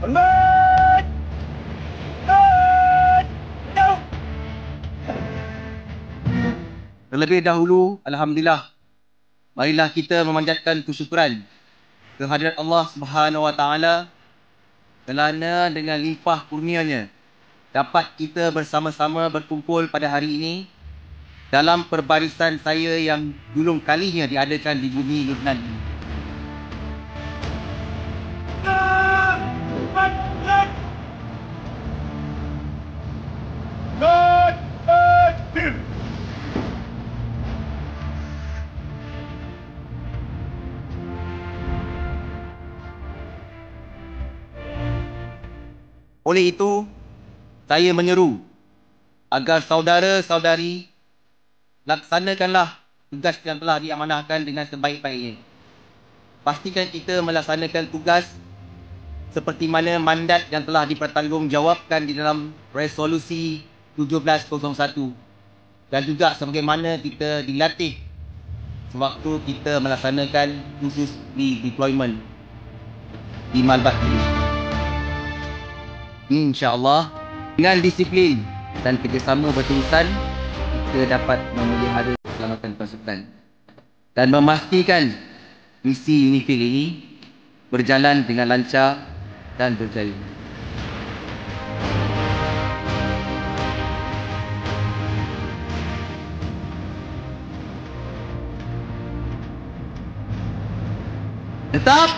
Hormat! Hormat! Jauh! Terlebih dahulu, Alhamdulillah, marilah kita memanjatkan kesyukuran kehadirat Allah Subhanahu Wa Taala kerana dengan limpah kurnianya dapat kita bersama-sama berkumpul pada hari ini dalam perbarisan saya yang belum kalinya diadakan di bumi Lebanon ini. Oleh itu, saya menyeru agar saudara-saudari laksanakanlah tugas yang telah diamanahkan dengan sebaik-baiknya. Pastikan kita melaksanakan tugas seperti mana mandat yang telah dipertanggungjawabkan di dalam resolusi 1701 dan juga sebagaimana kita dilatih sewaktu kita melaksanakan khusus di deployment di Malbat ini. InsyaAllah dengan disiplin dan kerjasama berterusan kita dapat memelihara keselamatan pasukan dan memastikan misi UNIFIL ini berjalan dengan lancar dan berjaya. Tetap